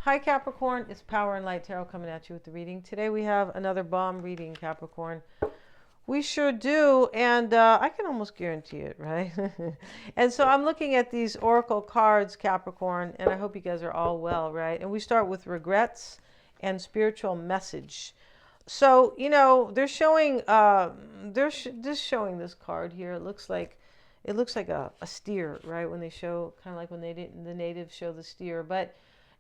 Hi Capricorn, it's Power and Light Tarot coming at you with the reading. Today we have another bomb reading, Capricorn. We sure do, and I can almost guarantee it, right? And so I'm looking at these oracle cards, Capricorn, and I hope you guys are all well, right? And we start with regrets and spiritual message. So they're showing just showing this card here. It looks like a steer, right? When they show, kind of like when the natives show the steer. But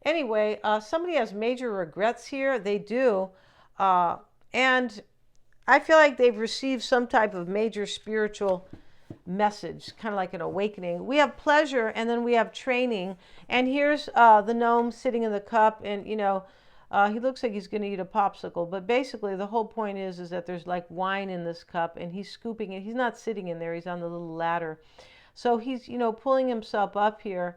anyway, somebody has major regrets here. They do, and I feel like they've received some type of major spiritual message, kind of like an awakening. We have pleasure, and then we have training. And here's the gnome sitting in the cup, and he looks like he's going to eat a popsicle. But basically, the whole point is that there's like wine in this cup, and he's scooping it. He's not sitting in there. He's on the little ladder. So he's, pulling himself up here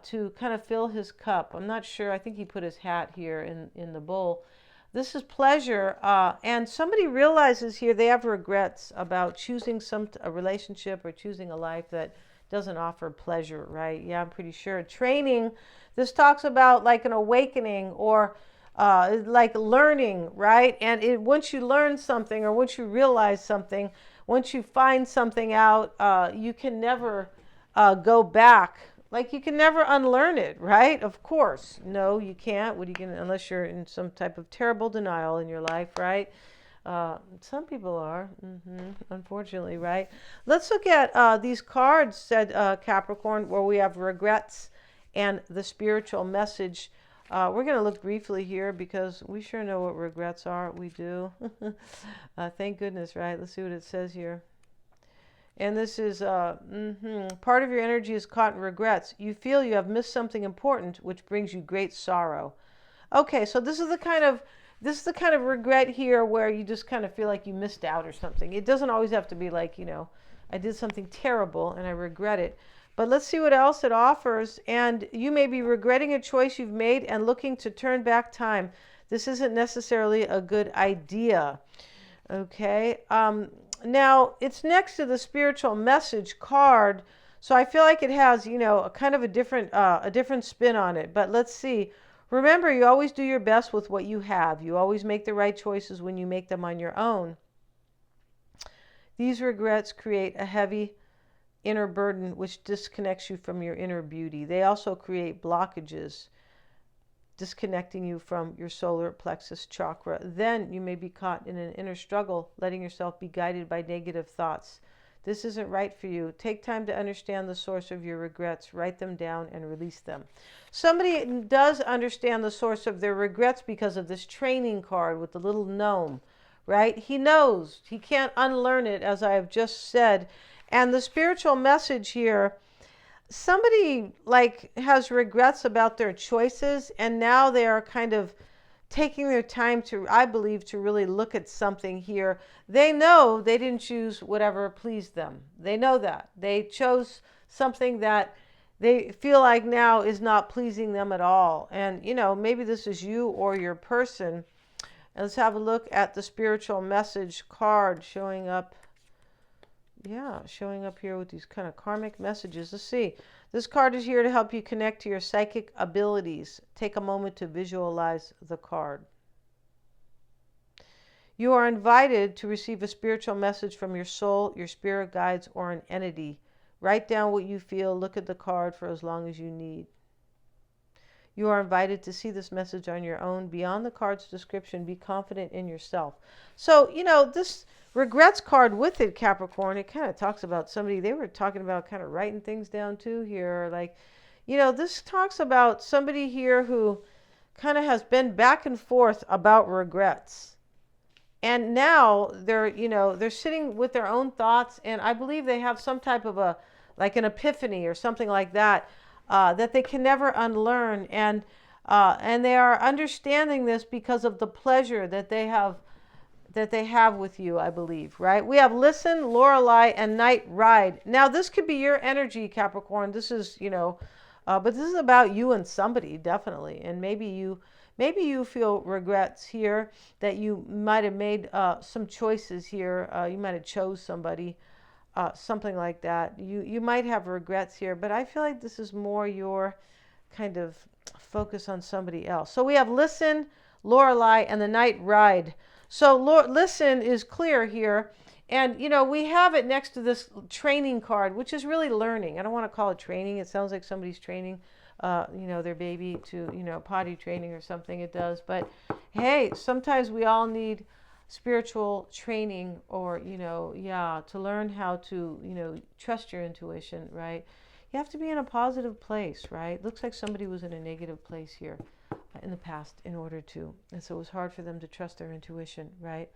to kind of fill his cup. I'm not sure. I think he put his hat here in the bowl. This is pleasure, and somebody realizes here they have regrets about choosing a relationship or choosing a life that doesn't offer pleasure, right? Yeah, I'm pretty sure. Training, this talks about like an awakening or like learning, right? And once you learn something or once you realize something, once you find something out, you can never go back. Like you can never unlearn it, right? Of course. No, you can't. What are you going to, unless you're in some type of terrible denial in your life, right? Some people are, unfortunately, right? Let's look at these cards, said Capricorn, where we have regrets and the spiritual message. We're going to look briefly here because we sure know what regrets are. We do. Thank goodness, right? Let's see what it says here. And this is part of your energy is caught in regrets. You feel you have missed something important, which brings you great sorrow. Okay, so this is the kind of regret here where you just kind of feel like you missed out or something. It doesn't always have to be like, I did something terrible and I regret it. But let's see what else it offers. And you may be regretting a choice you've made and looking to turn back time. This isn't necessarily a good idea. Okay. Now, it's next to the spiritual message card, so I feel like it has, a kind of a different spin on it. But let's see. Remember, you always do your best with what you have. You always make the right choices when you make them on your own. These regrets create a heavy inner burden which disconnects you from your inner beauty. They also create blockages, disconnecting you from your solar plexus chakra. Then you may be caught in an inner struggle, letting yourself be guided by negative thoughts. This isn't right for you. Take time to understand the source of your regrets. Write them down and release them. Somebody does understand the source of their regrets because of this training card with the little gnome, right? He knows. He can't unlearn it, as I have just said. And the spiritual message here, somebody like has regrets about their choices, and now they are kind of taking their time to, I believe, to really look at something here. They know they didn't choose whatever pleased them. They know that. They chose something that they feel like now is not pleasing them at all. And, maybe this is you or your person. And let's have a look at the spiritual message card showing up. Yeah, showing up here with these kind of karmic messages. Let's see. This card is here to help you connect to your psychic abilities. Take a moment to visualize the card. You are invited to receive a spiritual message from your soul, your spirit guides, or an entity. Write down what you feel. Look at the card for as long as you need. You are invited to see this message on your own. Beyond the card's description, be confident in yourself. So, this regrets card with it, Capricorn, it kind of talks about somebody, they were talking about kind of writing things down too here. Like, this talks about somebody here who kind of has been back and forth about regrets. And now they're sitting with their own thoughts, and I believe they have some type of like an epiphany or something like that. That they can never unlearn, and they are understanding this because of the pleasure that they have with you, I believe, right? We have Listen, Lorelei, and Night Ride. Now, this could be your energy, Capricorn. This is, but this is about you and somebody, definitely. And maybe you feel regrets here that you might have made some choices here. You might have chose somebody. Something like that. You might have regrets here, but I feel like this is more your kind of focus on somebody else. So we have listen, Lorelei, and the night ride. So listen is clear here. And, we have it next to this training card, which is really learning. I don't want to call it training. It sounds like somebody's training, their baby to, potty training or something. It does. But, hey, sometimes we all need spiritual training or, to learn how to, trust your intuition, right? You have to be in a positive place, right? Looks like somebody was in a negative place here in the past in order to, and so it was hard for them to trust their intuition, right?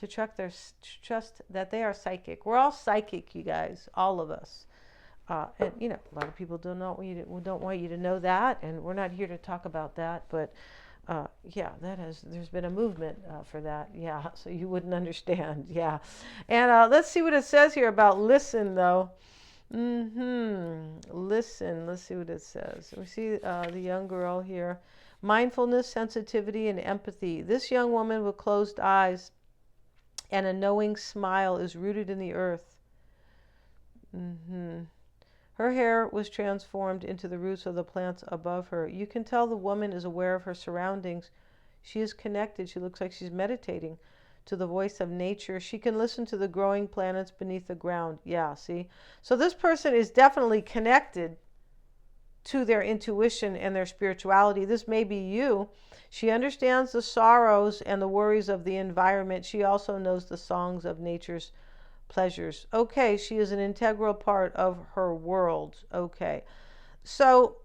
To trust that they are psychic. We're all psychic, you guys, all of us. And a lot of people don't want you to know that, and we're not here to talk about that, but there's been a movement for that, so you wouldn't understand, And let's see what it says here about listen, though. Listen, let's see what it says. We see the young girl here. Mindfulness, sensitivity, and empathy. This young woman with closed eyes and a knowing smile is rooted in the earth. Her hair was transformed into the roots of the plants above her. You can tell the woman is aware of her surroundings. She is connected. She looks like she's meditating to the voice of nature. She can listen to the growing planets beneath the ground. See? So this person is definitely connected to their intuition and their spirituality. This may be you. She understands the sorrows and the worries of the environment. She also knows the songs of nature's pleasures. Okay, she is an integral part of her world. Okay. So,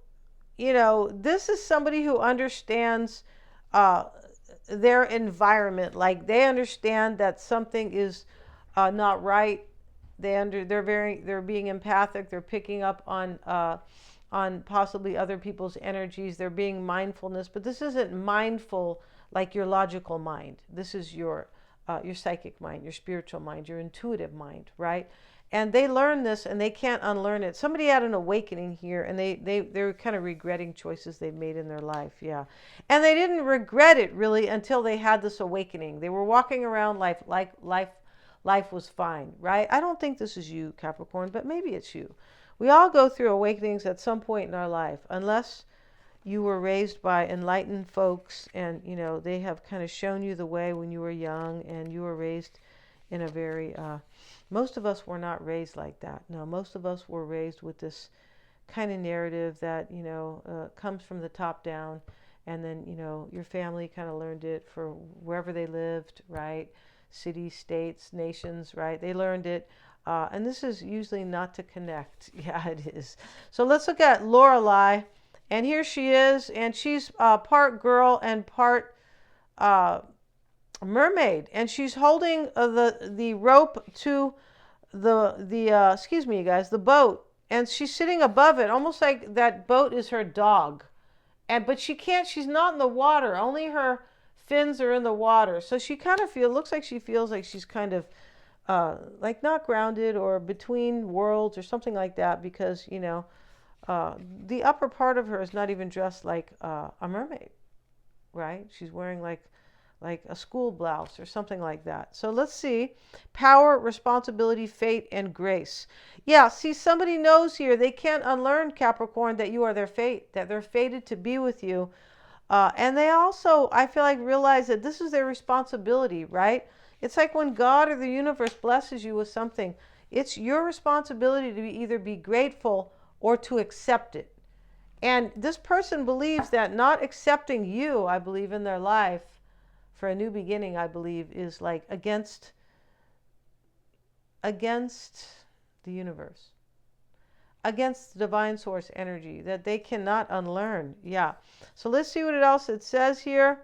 this is somebody who understands their environment. Like they understand that something is not right. They're being empathic. They're picking up on possibly other people's energies. They're being mindfulness, but this isn't mindful like your logical mind. This is your psychic mind, your spiritual mind, your intuitive mind, right? And they learn this and they can't unlearn it. Somebody had an awakening here and they're kind of regretting choices they've made in their life. And they didn't regret it really until they had this awakening. They were walking around life like life was fine, right? I don't think this is you, Capricorn, but maybe it's you. We all go through awakenings at some point in our life, unless you were raised by enlightened folks and, they have kind of shown you the way when you were young and you were raised in a very, most of us were not raised like that. No, most of us were raised with this kind of narrative that, comes from the top down and then, your family kind of learned it for wherever they lived, right? Cities, states, nations, right? They learned it. And this is usually not to connect. It is. So let's look at Lorelei. And here she is. And she's part girl and part mermaid. And she's holding the rope to excuse me, you guys, the boat. And she's sitting above it, almost like that boat is her dog. But she's not in the water. Only her fins are in the water. So she kind of looks like she feels like she's kind of like not grounded or between worlds or something like that, because the upper part of her is not even dressed like a mermaid, right? She's wearing like a school blouse or something like that. So let's see. Power, responsibility, fate, and grace. See, somebody knows here. They can't unlearn, Capricorn, that you are their fate, that they're fated to be with you. And they also, I feel like, realize that this is their responsibility, right? It's like when God or the universe blesses you with something, it's your responsibility to either be grateful or to accept it. And this person believes that not accepting you, I believe, in their life for a new beginning, I believe, is like against the universe, against the divine source energy that they cannot unlearn. So let's see what else it says here.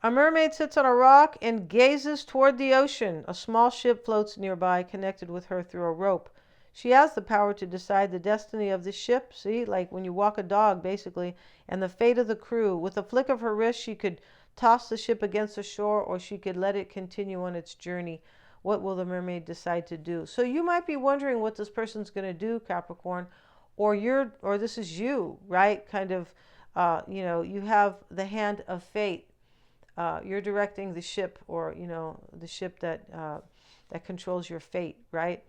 A mermaid sits on a rock and gazes toward the ocean. A small ship floats nearby, connected with her through a rope. She has the power to decide the destiny of the ship, see, like when you walk a dog, basically, and the fate of the crew. With a flick of her wrist, she could toss the ship against the shore, or she could let it continue on its journey. What will the mermaid decide to do? So you might be wondering what this person's going to do, Capricorn, or this is you, right? Kind of, you have the hand of fate. You're directing the ship, or the ship that controls your fate, right?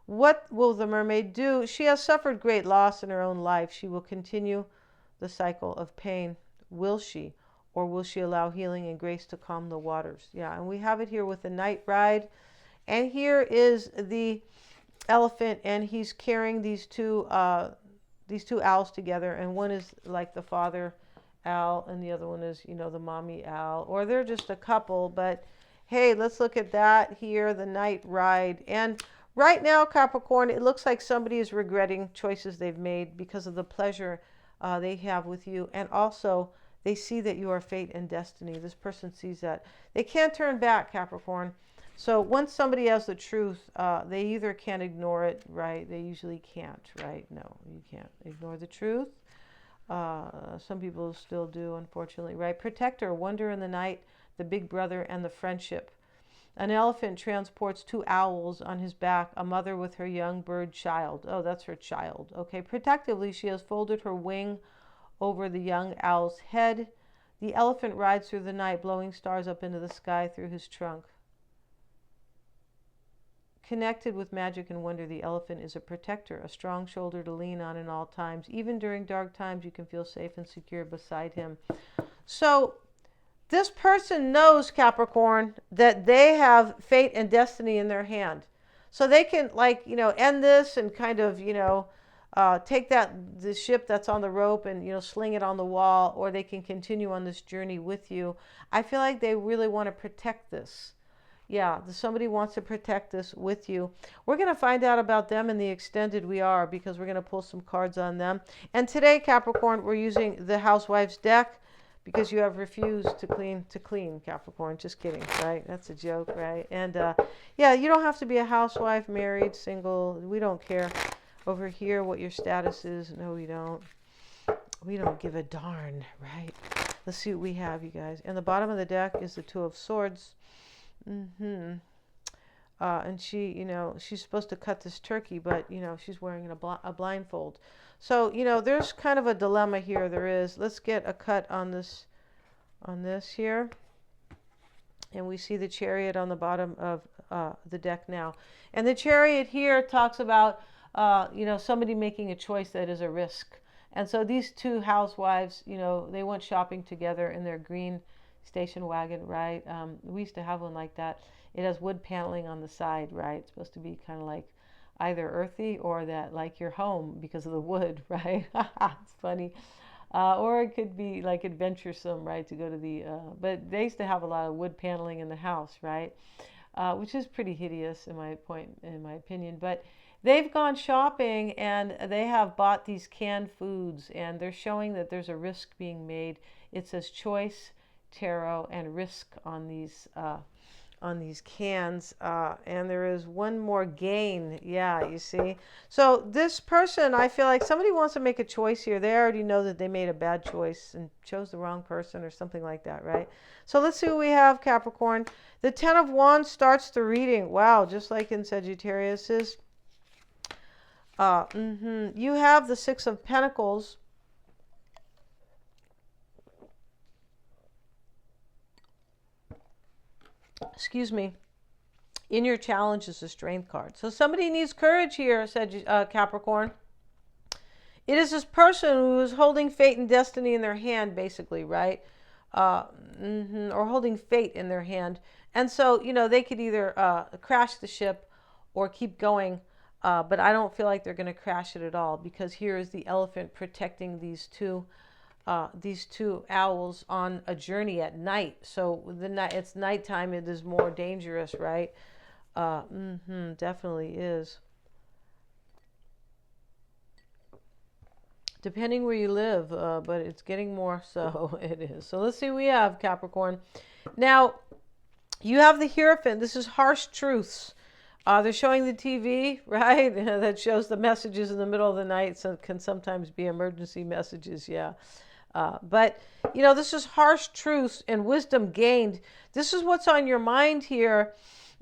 What will the mermaid do? She has suffered great loss in her own life. She will continue the cycle of pain. Will she? Or will she allow healing and grace to calm the waters? Yeah, and we have it here with the night ride. And here is the elephant, and he's carrying these two owls together. And one is like the father owl, and the other one is, the mommy owl. Or they're just a couple, but hey, let's look at that here, the night ride. And right now, Capricorn, it looks like somebody is regretting choices they've made because of the pleasure they have with you. And also, they see that you are fate and destiny. This person sees that. They can't turn back, Capricorn. So once somebody has the truth, they either can't ignore it, right? They usually can't, right? No, you can't ignore the truth. Some people still do, unfortunately, right? Protector, wonder in the night, the big brother, and the friendship. An elephant transports two owls on his back, a mother with her young bird child. Oh, that's her child. Okay, protectively, she has folded her wing over the young owl's head. The elephant rides through the night, blowing stars up into the sky through his trunk. Connected with magic and wonder, the elephant is a protector, a strong shoulder to lean on in all times. Even during dark times, you can feel safe and secure beside him. So this person knows, Capricorn, that they have fate and destiny in their hand. So they can, end this and kind of, take the ship that's on the rope and, sling it on the wall, or they can continue on this journey with you. I feel like they really want to protect this. Yeah, somebody wants to protect this with you. We're going to find out about them in the extended we are, because we're going to pull some cards on them. And today, Capricorn, we're using the Housewives deck because you have refused to clean, Capricorn. Just kidding, right? That's a joke, right? And yeah, you don't have to be a housewife, married, single. We don't care over here what your status is. No, we don't. We don't give a darn, right? Let's see what we have, you guys. And the bottom of the deck is the Two of Swords. And she, she's supposed to cut this turkey, but, she's wearing a blindfold. So, there's kind of a dilemma here. There is. Let's get a cut on this here. And we see the Chariot on the bottom of the deck now. And the Chariot here talks about, somebody making a choice that is a risk. And so these two housewives, they went shopping together in their green station wagon, right? We used to have one like that. It has wood paneling on the side, right? It's supposed to be kind of like either earthy or that like your home because of the wood, right? It's funny. Or it could be like adventuresome, right? To go to the, but they used to have a lot of wood paneling in the house, right? Which is pretty hideous in my opinion. But they've gone shopping and they have bought these canned foods, and they're showing that there's a risk being made. It says choice, tarot, and risk on these cans, and there is one more gain. Yeah, you see. So this person, I feel like somebody wants to make a choice here. They already know that they made a bad choice and chose the wrong person or something like that, right? So let's see what we have, Capricorn. The Ten of Wands starts the reading. Wow, just like in Sagittarius's. You have the Six of Pentacles. Excuse me, in your challenge is a strength card. So somebody needs courage here, said Capricorn. It is this person who is holding fate and destiny in their hand, basically, right? Or holding fate in their hand. And so, they could either crash the ship or keep going. But I don't feel like they're going to crash it at all, because here is the elephant protecting these two owls on a journey at night. So it's nighttime. It is more dangerous, right? Definitely is. Depending where you live, but it's getting more so. It is. So let's see what we have, Capricorn. Now, you have the Hierophant. This is harsh truths. They're showing the TV, right? That shows the messages in the middle of the night. So it can sometimes be emergency messages, yeah. But, this is harsh truths and wisdom gained. This is what's on your mind here.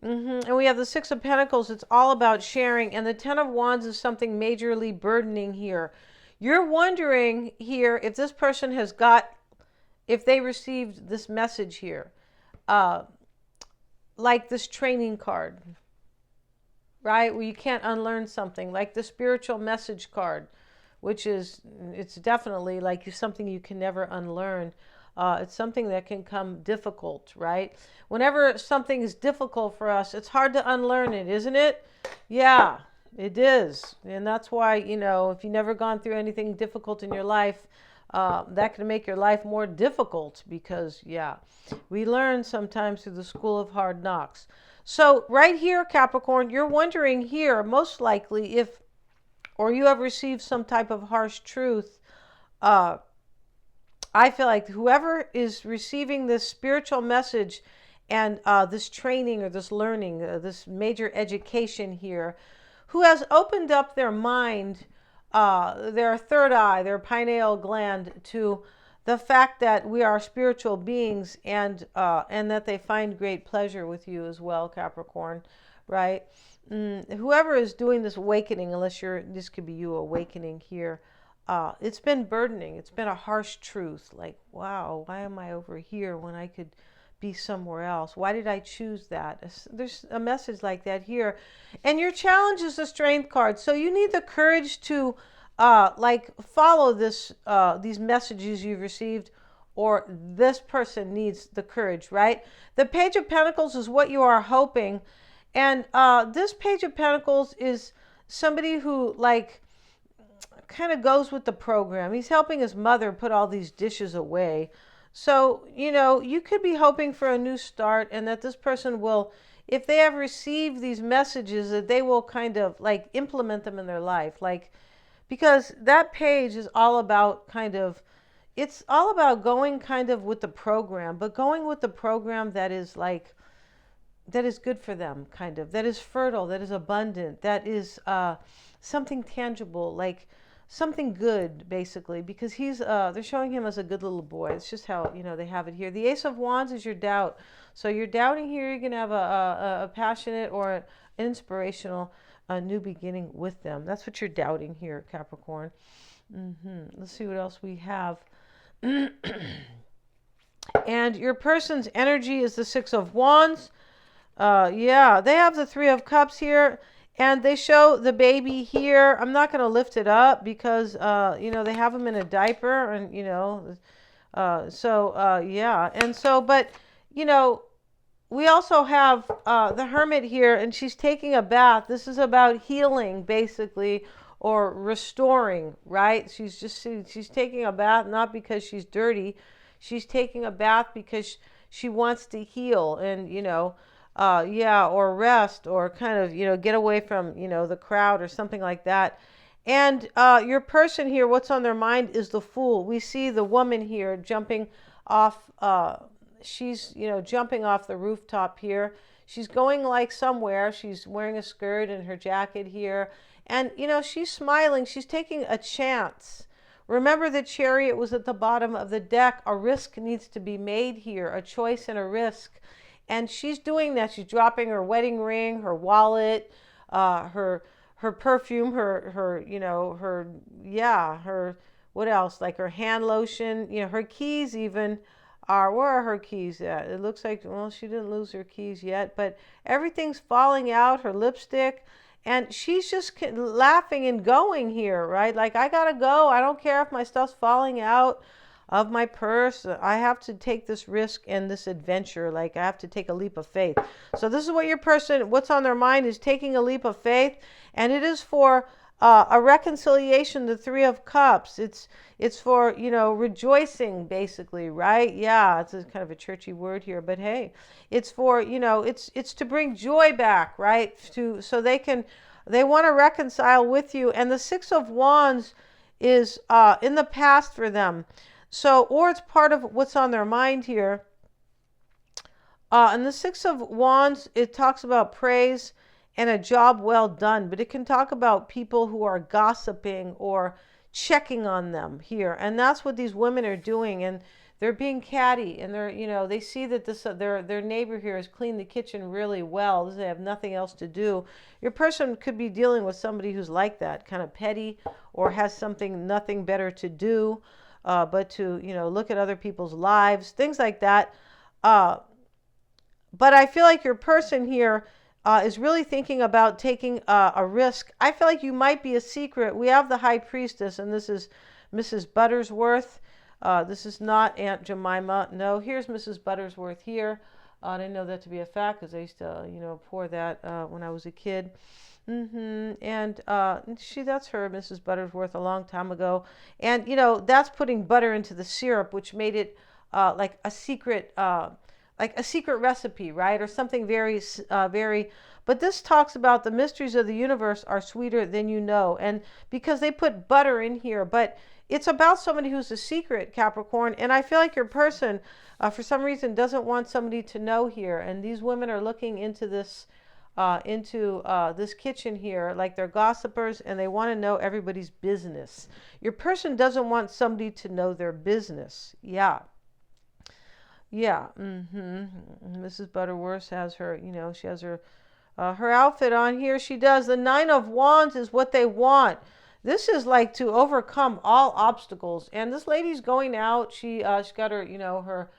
And we have the Six of Pentacles. It's all about sharing. And the Ten of Wands is something majorly burdening here. You're wondering here if this person if they received this message here. Like this training card. right? Where you can't unlearn something, like the spiritual message card, which is, it's definitely like something you can never unlearn. It's something that can come difficult, right? Whenever something is difficult for us, it's hard to unlearn it, isn't it? Yeah, it is. And that's why, if you've never gone through anything difficult in your life, that can make your life more difficult because, yeah, we learn sometimes through the school of hard knocks. So right here, Capricorn, you're wondering here, most likely, if, or you have received some type of harsh truth. I feel like whoever is receiving this spiritual message and this training or this learning, this major education here, who has opened up their mind, their third eye, their pineal gland, to the fact that we are spiritual beings, and that they find great pleasure with you as well, Capricorn, right? Whoever is doing this awakening, unless this could be you awakening here, it's been burdening. It's been a harsh truth. Like, wow, why am I over here when I could be somewhere else? Why did I choose that? There's a message like that here. And your challenge is the strength card. So you need the courage to follow these messages you've received, or this person needs the courage, right? The Page of Pentacles is what you are hoping. And this Page of Pentacles is somebody who, like, kind of goes with the program. He's helping his mother put all these dishes away. So, you could be hoping for a new start, and that this person will, if they have received these messages, that they will kind of like implement them in their life. Like, because that page is all about it's all about going kind of with the program, but going with the program that is good for them, kind of, that is fertile, that is abundant, that is something tangible, like something good, basically, because they're showing him as a good little boy. It's just how, they have it here. The Ace of Wands is your doubt. So you're doubting here. You're going to have a passionate or an inspirational new beginning with them. That's what you're doubting here, Capricorn. Let's see what else we have. And your person's energy is the Six of Wands. Yeah, they have the Three of Cups here. And they show the baby here. I'm not going to lift it up because, they have him in a diaper. And, yeah. And so, but, we also have the Hermit here, and she's taking a bath. This is about healing, basically, or restoring, right? She's taking a bath not because she's dirty. She's taking a bath because she wants to heal and, or rest, or kind of, get away from, the crowd or something like that. And your person here, what's on their mind is the Fool. We see the woman here jumping off. She's, jumping off the rooftop here. She's going like somewhere. She's wearing a skirt and her jacket here. And, she's smiling. She's taking a chance. Remember, the Chariot was at the bottom of the deck. A risk needs to be made here, a choice and a risk. And she's doing that. She's dropping her wedding ring, her wallet, her perfume, her what else? Like her hand lotion, her keys even where are her keys at? It looks like, well, she didn't lose her keys yet, but everything's falling out, her lipstick, and she's just laughing and going here, right? Like, I gotta go. I don't care if my stuff's falling out of my purse. I have to take this risk and this adventure. Like, I have to take a leap of faith. So this is what your person, what's on their mind is taking a leap of faith, and it is for a reconciliation, the Three of Cups. It's for, rejoicing, basically, right? Yeah, it's a kind of a churchy word here, but hey, it's for, it's to bring joy back, right? So they want to reconcile with you. And the Six of Wands is in the past for them. So, or it's part of what's on their mind here. And the Six of Wands, it talks about praise and a job well done, but it can talk about people who are gossiping or checking on them here. And that's what these women are doing. And they're being catty, and they're, they see that their neighbor here has cleaned the kitchen really well. They have nothing else to do. Your person could be dealing with somebody who's like that, kind of petty, or has nothing better to do, but to, look at other people's lives, things like that. But I feel like your person here, is really thinking about taking a risk. I feel like you might be a secret. We have the High Priestess, and this is Mrs. Buttersworth. This is not Aunt Jemima. No, here's Mrs. Buttersworth here. I didn't know that to be a fact because I used to, pour that when I was a kid. And that's her, Mrs. Buttersworth, a long time ago. And, that's putting butter into the syrup, which made it like a secret recipe, right? Or something very, very. But this talks about the mysteries of the universe are sweeter than you know. And because they put butter in here, but it's about somebody who's a secret, Capricorn. And I feel like your person, for some reason, doesn't want somebody to know here. And these women are looking into this this kitchen here, like they're gossipers, and they want to know everybody's business. Your person doesn't want somebody to know their business. Yeah. Mrs. Butterworth has her, she has her outfit on here. She does. The Nine of Wands is what they want. This is like to overcome all obstacles. And this lady's going out. She's got her,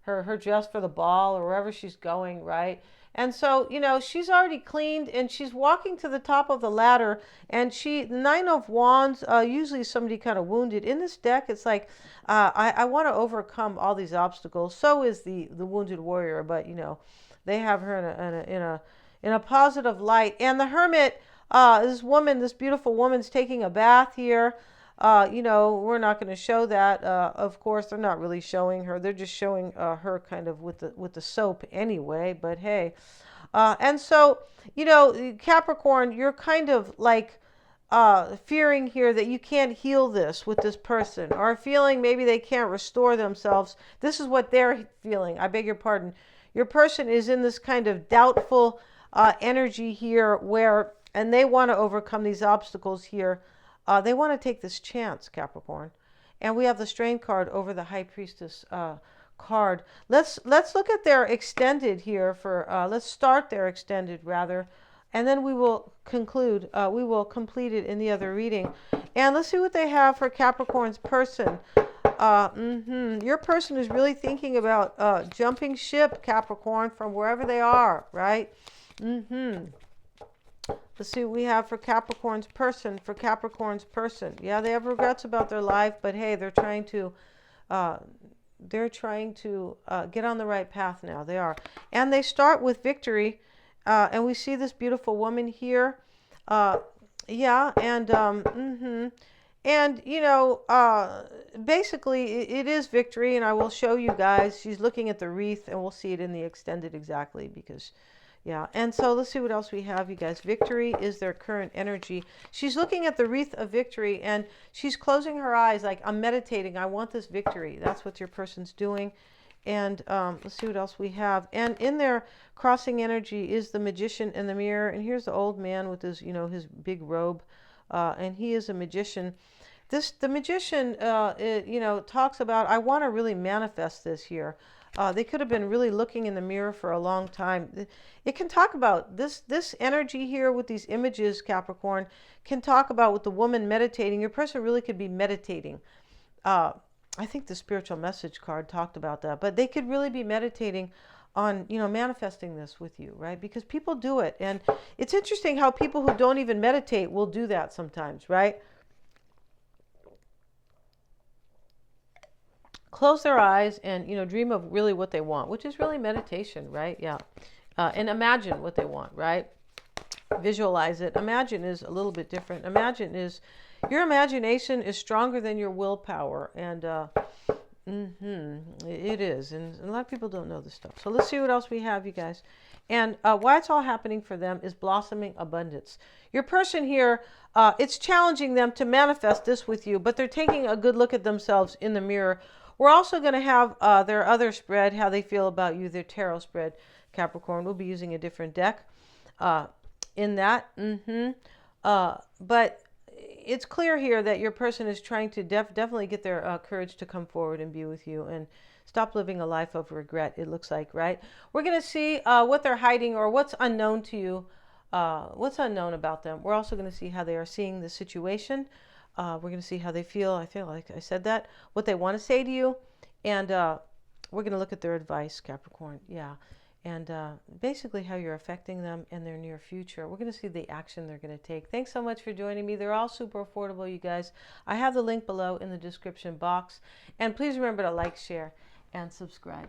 her dress for the ball or wherever she's going, right? And so, she's already cleaned and she's walking to the top of the ladder. And the Nine of Wands, usually somebody kind of wounded. In this deck, it's like, I want to overcome all these obstacles. So is the wounded warrior, but, they have her in a positive light. And the Hermit, this beautiful woman's taking a bath here. We're not going to show that. Of course, they're not really showing her. They're just showing her kind of with the soap anyway. But hey, and so Capricorn, you're kind of like fearing here that you can't heal this with this person, or feeling maybe they can't restore themselves. This is what they're feeling. I beg your pardon. Your person is in this kind of doubtful energy here, and they want to overcome these obstacles here. They want to take this chance, Capricorn. And we have the Strength card over the High Priestess card. Let's look at their extended here let's start their extended rather, and then we will conclude. We will complete it in the other reading. And let's see what they have for Capricorn's person. Your person is really thinking about jumping ship, Capricorn, from wherever they are, right? Let's see what we have for Capricorn's person. Yeah, they have regrets about their life, but hey, they're trying to get on the right path now. They are. And they start with victory. And we see this beautiful woman here. Basically it is victory, and I will show you guys. She's looking at the wreath, and we'll see it in the extended exactly because... Yeah, and so let's see what else we have, you guys. Victory is their current energy. She's looking at the wreath of victory, and she's closing her eyes like, I'm meditating. I want this victory. That's what your person's doing. And let's see what else we have. And in their crossing energy is the Magician and the Mirror. And here's the old man with his, his big robe. And he is a magician. The magician, talks about, I want to really manifest this here. They could have been really looking in the mirror for a long time. It can talk about this energy here with these images, Capricorn, can talk about with the woman meditating. Your person really could be meditating. I think the spiritual message card talked about that, but they could really be meditating on, manifesting this with you, right? Because people do it. And it's interesting how people who don't even meditate will do that sometimes, right? Close their eyes and, dream of really what they want, which is really meditation, right? Yeah. And imagine what they want, right? Visualize it. Imagine is a little bit different. Your imagination is stronger than your willpower. And it is. And a lot of people don't know this stuff. So let's see what else we have, you guys. And why it's all happening for them is blossoming abundance. Your person here, it's challenging them to manifest this with you, but they're taking a good look at themselves in the mirror. We're also going to have their other spread, how they feel about you, their tarot spread, Capricorn. We'll be using a different deck in that. But it's clear here that your person is trying to definitely get their courage to come forward and be with you and stop living a life of regret, it looks like, right? We're going to see what they're hiding or what's unknown to you, what's unknown about them. We're also going to see how they are seeing the situation. We're going to see how they feel. I feel like I said that. What they want to say to you. And we're going to look at their advice, Capricorn. Yeah. and basically how you're affecting them in their near future. We're going to see the action they're going to take. Thanks so much for joining me. They're all super affordable, you guys. I have the link below in the description box. And please remember to like, share, and subscribe.